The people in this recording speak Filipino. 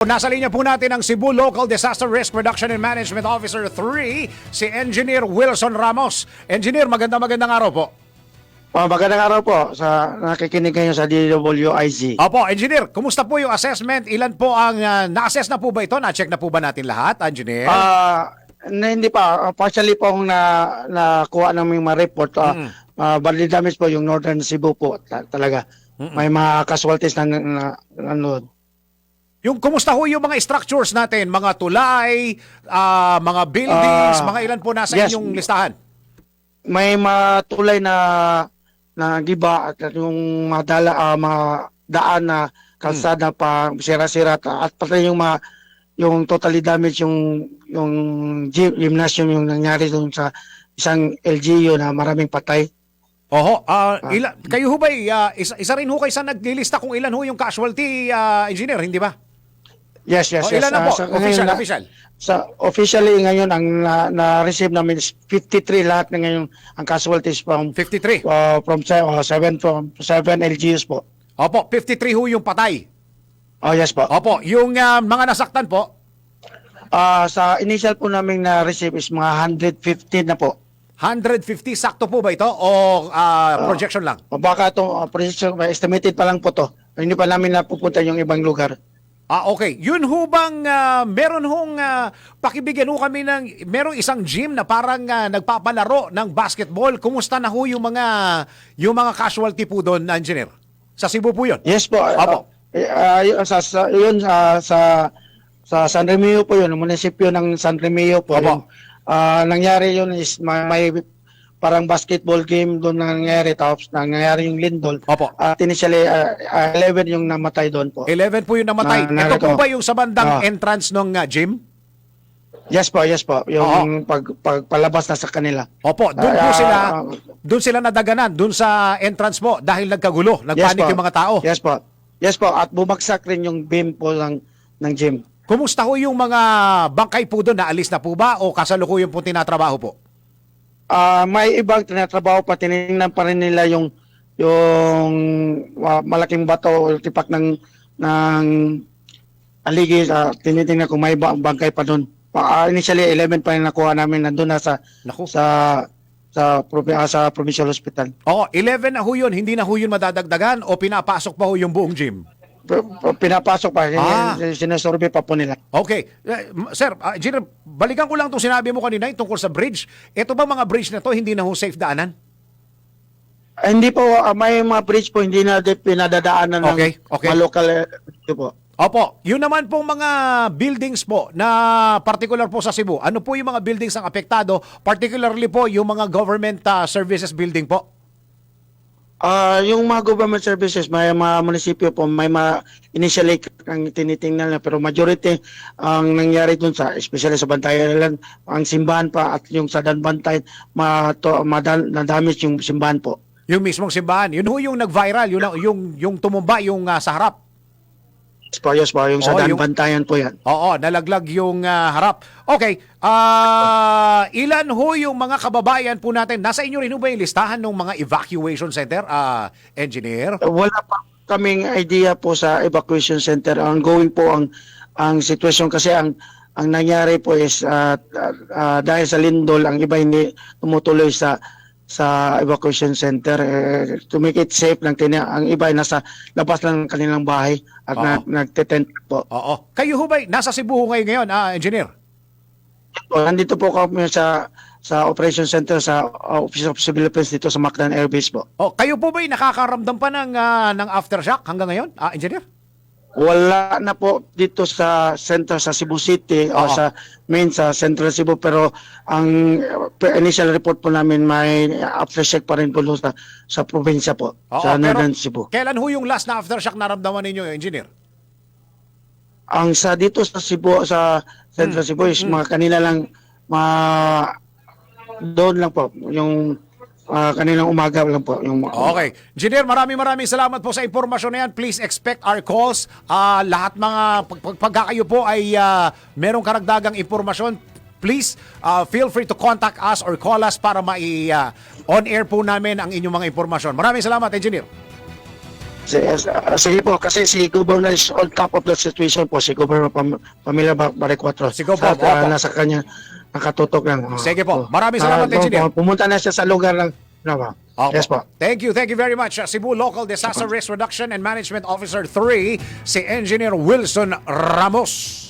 Nasa linya po natin ang Cebu Local Disaster Risk Reduction and Management Officer 3, si Engineer Wilson Ramos. Engineer, magandang araw po. Magandang araw po sa nakikinig kayo sa DWIZ. Opo, Engineer, kumusta po yung assessment? Ilan po ang na-assess na po ba ito? Na-check na po ba natin lahat, Engineer? Hindi pa. Partially po akong nakuha ng mga report. Badly damage po yung Northern Cebu po talaga. May mga casualties na nanood. Yung kumusta ho yung mga structures natin, mga tulay, mga buildings, mga ilan po nasa inyong listahan? May matulay na giba at yung mga daan na kalsada pa sira-sira at pati yung totally damage yung gymnasium yung nangyari dun sa isang LGU na maraming patay. Oho, kayo ho ba isa rin ho kayo sa naglilista kung ilan ho yung casualty, engineer, hindi ba? Yes. Ilan na po? Official. Officially ngayon ang na-receive namin is 53 lahat na ngayon ang casualties from 53. From 7 LGUs po. Opo, 53 ho yung patay. Oh, yes po. Opo, yung mga nasaktan po? Sa initial po namin na-receive is mga 115 na po. 150 sakto po ba ito o projection lang? Baka ito, projection, estimated pa lang po to. Hindi pa namin napupunta yung ibang lugar. Okay. Yun ho bang meron hong pakibigyan ho kami ng merong isang gym na parang nagpapalaro ng basketball. Kumusta na ho yung mga casualty po doon, engineer? Sa Cebu po yun? Yes po. Opo. Sa San Remio po yun, munisipyo ng San Remio po. Opo. Nangyari yun is may parang basketball game doon nangyari, tapos nangyari yung lindol. Opo. Initially, 11 yung namatay doon po. 11 po yung namatay. Ito po ba yung sa bandang entrance ng gym? Yes po. Yung pagpalabas na sa kanila. Opo, doon sila nadaganan, doon sa entrance po dahil nagkagulo, nagpanik yung mga tao. Yes po, at bumagsak rin yung beam po ng gym. Kumusta ho yung mga bangkay po doon? Naalis na po ba o kasalukuyan po tinatrabaho po? May ibang tinatrabaho pa, tinignan pa rin nila yung malaking bato o tipak ng aligi. Tinitingnan kung may bangkay pa doon. Initially 11 pa rin nakuha namin nandun na sa provincial hospital. Oo, 11 na ho yun. Hindi na ho yun madadagdagan o pinapasok pa ho yung buong gym? Pinapasok pa. Sinasurvey pa po nila. Okay. Sir, Engineer, balikan ko lang itong sinabi mo kanina tungkol sa bridge. Ito ba mga bridge na to hindi na ho safe daanan? Hindi po. May mga bridge po hindi na pinadadaanan ng mga local po. Opo. Yun naman pong mga buildings po na particular po sa Cebu. Ano po yung mga buildings ang apektado? Particularly po yung mga government services building po? Yung mga government services, may mga munisipyo po, may mga initially ang tinitingnan na, pero majority ang nangyari dun especially sa Bantayan Island, ang simbahan pa at yung sa Danbantayan, na-damage yung simbahan po. Yung mismong simbahan, yun ho yung nag-viral, yung tumumba yung sa harap. Yes po, yung sa Danbantayan po yan. Oo, nalaglag yung harap. Okay, ilan ho yung mga kababayan po natin? Nasa inyo rin ho ba yung listahan ng mga evacuation center, engineer? Wala pa kaming idea po sa evacuation center. Ongoing po ang sitwasyon kasi ang nangyari po is dahil sa lindol, ang iba hindi tumutuloy sa evacuation center to make it safe lang ang iba ay nasa labas lang ng kanilang bahay at nagte-tent po. Oo. Kayo ho ba nasa Cebu ho ngayon, engineer? Nandito po kami sa operation center sa Office of Civil Defense dito sa Mactan Air Base po. Kayo po ba nakakaramdam pa ng aftershock hanggang ngayon, engineer? Wala na po dito sa center sa Cebu City o sa Central Cebu, pero ang initial report po namin may aftershock pa rin po sa probinsya po, sa Northern Cebu. Kailan ho yung last na aftershock naramdaman ninyo, engineer? Ang dito sa Cebu, sa Central Cebu is mga kanila lang, doon lang po, yung kanilang umaga lang po. Okay. Engineer, maraming salamat po sa impormasyon na yan. Please expect our calls. Lahat mga pagka kayo po ay merong karagdagang impormasyon, please feel free to contact us or call us para on air po namin ang inyong mga impormasyon. Maraming salamat, Engineer. Sige po, kasi si Governor is on top of the situation po. Si Governor Pamela Barrecuatro. Si Governor, opo. Nasa kanya, nakatutok lang. Sige po. Maraming salamat, Engineer. Pumunta na siya sa lugar lang. Opo. Yes po. Thank you very much. Cebu Local Disaster Risk Reduction and Management Officer 3, si Engineer Wilson Ramos.